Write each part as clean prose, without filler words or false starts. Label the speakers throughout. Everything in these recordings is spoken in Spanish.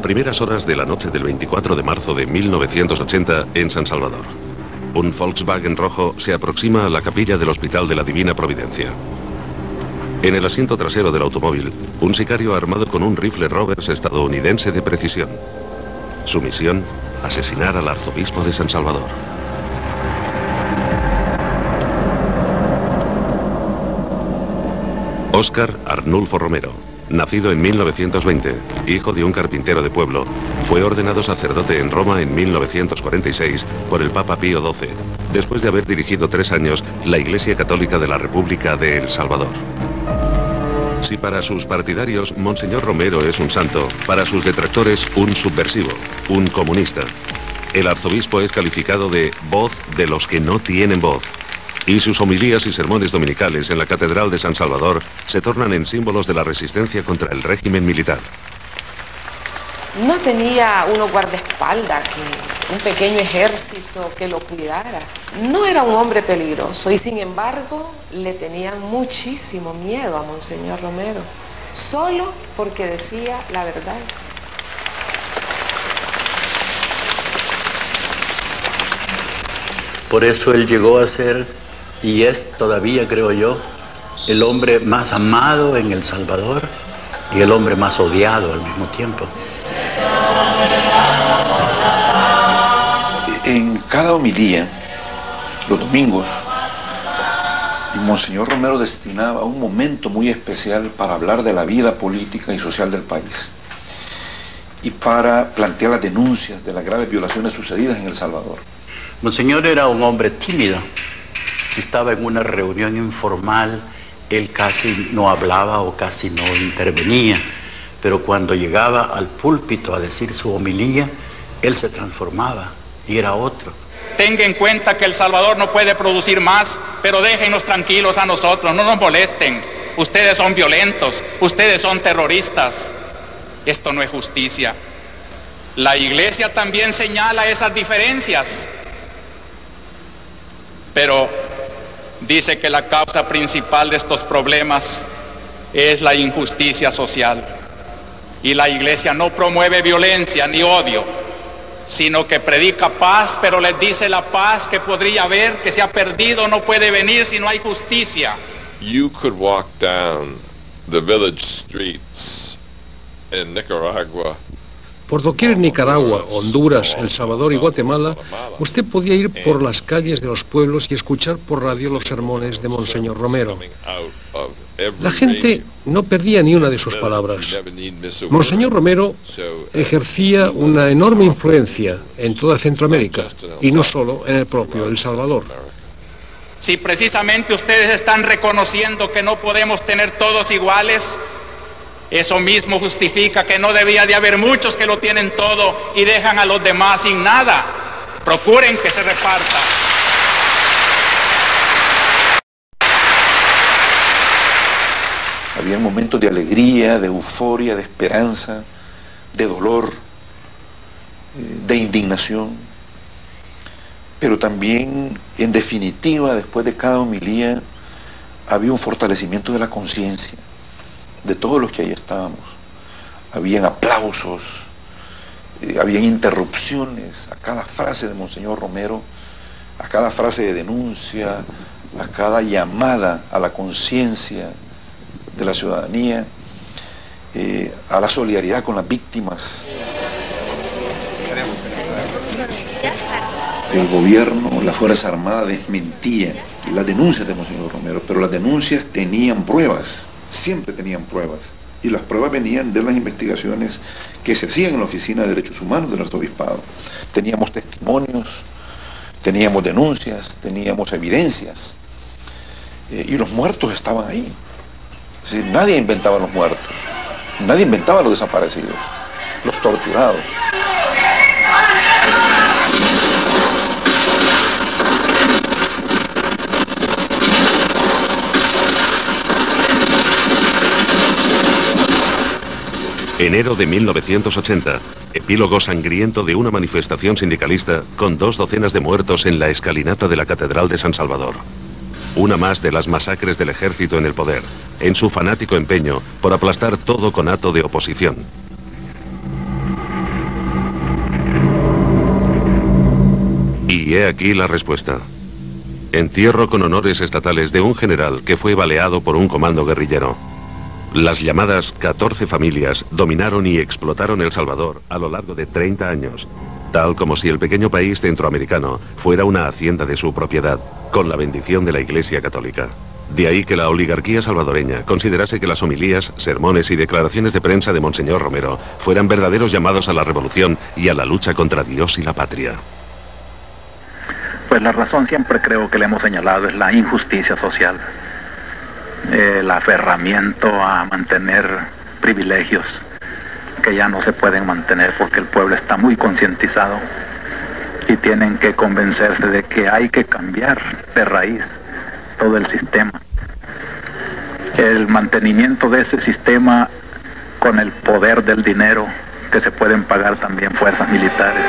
Speaker 1: primeras horas de la noche del 24 de marzo de 1980 en San Salvador. Un Volkswagen rojo se aproxima a la capilla del Hospital de la Divina Providencia. En el asiento trasero del automóvil, un sicario armado con un rifle Roberts estadounidense de precisión. Su misión, asesinar al arzobispo de San Salvador. Óscar Arnulfo Romero, nacido en 1920, hijo de un carpintero de pueblo, fue ordenado sacerdote en Roma en 1946 por el Papa Pío XII, después de haber dirigido 3 años la Iglesia Católica de la República de El Salvador. Si para sus partidarios Monseñor Romero es un santo, para sus detractores un subversivo, un comunista. El arzobispo es calificado de voz de los que no tienen voz. Y sus homilías y sermones dominicales en la Catedral de San Salvador se tornan en símbolos de la resistencia contra el régimen militar.
Speaker 2: No tenía unos guardaespaldas, un pequeño ejército que lo cuidara. No era un hombre peligroso y sin embargo le tenían muchísimo miedo a Monseñor Romero, solo porque decía la verdad.
Speaker 3: Por eso él llegó a ser, y es todavía, creo yo, el hombre más amado en El Salvador y el hombre más odiado al mismo tiempo.
Speaker 4: En cada homilía, los domingos, Monseñor Romero destinaba un momento muy especial para hablar de la vida política y social del país y para plantear las denuncias de las graves violaciones sucedidas en El Salvador.
Speaker 3: Monseñor era un hombre tímido. Si estaba en una reunión informal, él casi no hablaba o casi no intervenía, pero cuando llegaba al púlpito a decir su homilía, él se transformaba y era otro.
Speaker 5: Tenga en cuenta que El Salvador no puede producir más, pero déjenos tranquilos a nosotros, no nos molesten. Ustedes son violentos, ustedes son terroristas. Esto no es justicia. La Iglesia también señala esas diferencias, pero dice que la causa principal de estos problemas es la injusticia social. Y la Iglesia no promueve violencia ni odio, sino que predica paz, pero les dice la paz que podría haber, que se ha perdido, no puede venir si no hay justicia.
Speaker 6: You could walk down the village streets in Nicaragua.
Speaker 7: Por doquier en Nicaragua, Honduras, El Salvador y Guatemala, usted podía ir por las calles de los pueblos y escuchar por radio los sermones de Monseñor Romero. La gente no perdía ni una de sus palabras. Monseñor Romero ejercía una enorme influencia en toda Centroamérica y no solo en el propio El Salvador.
Speaker 5: Si precisamente ustedes están reconociendo que no podemos tener todos iguales, eso mismo justifica que no debía de haber muchos que lo tienen todo y dejan a los demás sin nada. Procuren que se reparta.
Speaker 4: Había momentos de alegría, de euforia, de esperanza, de dolor, de indignación. Pero también, en definitiva, después de cada homilía, había un fortalecimiento de la conciencia de todos los que ahí estábamos. Habían aplausos, habían interrupciones a cada frase de Monseñor Romero, a cada frase de denuncia, a cada llamada a la conciencia de la ciudadanía, a la solidaridad con las víctimas. El gobierno, la Fuerza Armada desmentía las denuncias de Monseñor Romero, pero las denuncias tenían pruebas. Siempre tenían pruebas, y las pruebas venían de las investigaciones que se hacían en la Oficina de Derechos Humanos del Arzobispado. Teníamos testimonios, teníamos denuncias, teníamos evidencias, y los muertos estaban ahí. Es decir, nadie inventaba los muertos, nadie inventaba los desaparecidos, los torturados.
Speaker 1: Enero de 1980, epílogo sangriento de una manifestación sindicalista con 2 docenas de muertos en la escalinata de la Catedral de San Salvador. Una más de las masacres del ejército en el poder, en su fanático empeño por aplastar todo conato de oposición. Y he aquí la respuesta. Entierro con honores estatales de un general que fue baleado por un comando guerrillero. Las llamadas 14 familias dominaron y explotaron El Salvador a lo largo de 30 años, tal como si el pequeño país centroamericano fuera una hacienda de su propiedad, con la bendición de la Iglesia Católica. De ahí que la oligarquía salvadoreña considerase que las homilías, sermones y declaraciones de prensa de Monseñor Romero fueran verdaderos llamados a la revolución y a la lucha contra Dios y la patria.
Speaker 8: Pues la razón siempre creo que le hemos señalado es la injusticia social, el aferramiento a mantener privilegios que ya no se pueden mantener porque el pueblo está muy concientizado y tienen que convencerse de que hay que cambiar de raíz todo el sistema. El mantenimiento de ese sistema con el poder del dinero que se pueden pagar también fuerzas militares.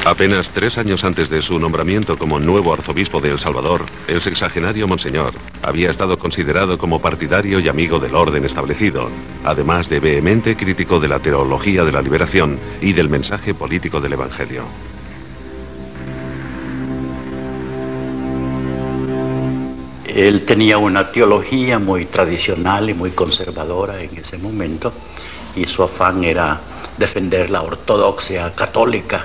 Speaker 1: Apenas 3 años antes de su nombramiento como nuevo arzobispo de El Salvador, el sexagenario Monseñor había estado considerado como partidario y amigo del orden establecido, además de vehemente crítico de la teología de la liberación y del mensaje político del Evangelio.
Speaker 3: Él tenía una teología muy tradicional y muy conservadora en ese momento, y su afán era defender la ortodoxia católica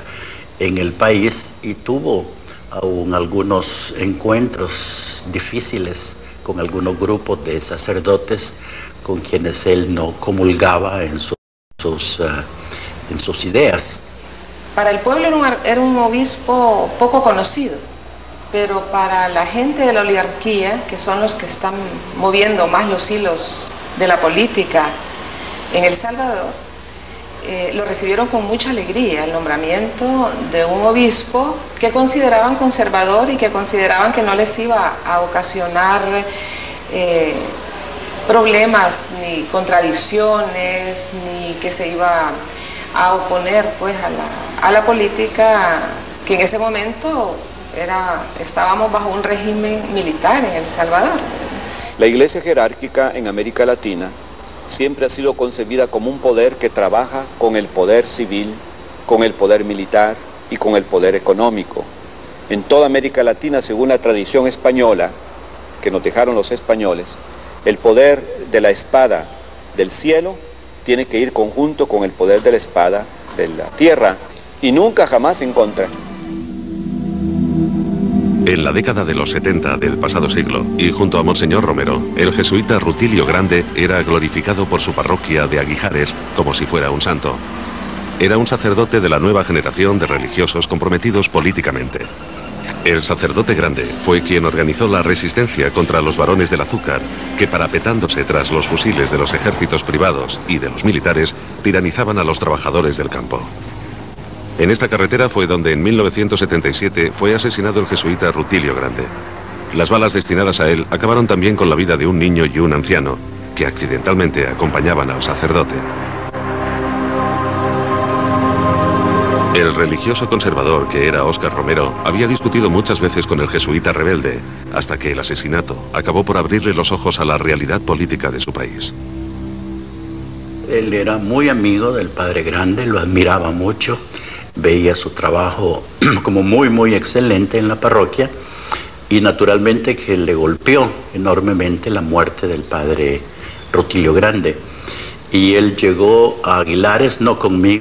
Speaker 3: en el país, y tuvo aún algunos encuentros difíciles con algunos grupos de sacerdotes con quienes él no comulgaba en sus ideas.
Speaker 2: Para el pueblo era un obispo poco conocido, pero para la gente de la oligarquía, que son los que están moviendo más los hilos de la política en El Salvador, lo recibieron con mucha alegría, el nombramiento de un obispo que consideraban conservador y que consideraban que no les iba a ocasionar problemas ni contradicciones, ni que se iba a oponer pues a la política que en ese momento estábamos bajo un régimen militar en El Salvador.
Speaker 9: La Iglesia jerárquica en América Latina siempre ha sido concebida como un poder que trabaja con el poder civil, con el poder militar y con el poder económico. En toda América Latina, según la tradición española, que nos dejaron los españoles, el poder de la espada del cielo tiene que ir conjunto con el poder de la espada de la tierra, y nunca jamás en contra.
Speaker 1: En la década de los 70 del pasado siglo, y junto a Monseñor Romero, el jesuita Rutilio Grande era glorificado por su parroquia de Aguijares como si fuera un santo. Era un sacerdote de la nueva generación de religiosos comprometidos políticamente. El sacerdote Grande fue quien organizó la resistencia contra los varones del azúcar, que parapetándose tras los fusiles de los ejércitos privados y de los militares, tiranizaban a los trabajadores del campo. En esta carretera fue donde en 1977 fue asesinado el jesuita Rutilio Grande. Las balas destinadas a él acabaron también con la vida de un niño y un anciano, que accidentalmente acompañaban al sacerdote. El religioso conservador que era Óscar Romero había discutido muchas veces con el jesuita rebelde, hasta que el asesinato acabó por abrirle los ojos a la realidad política de su país.
Speaker 3: Él era muy amigo del Padre Grande, lo admiraba mucho, veía su trabajo como muy excelente en la parroquia, y naturalmente que le golpeó enormemente la muerte del Padre Rutilio Grande. Y él llegó a Aguilares, no conmigo,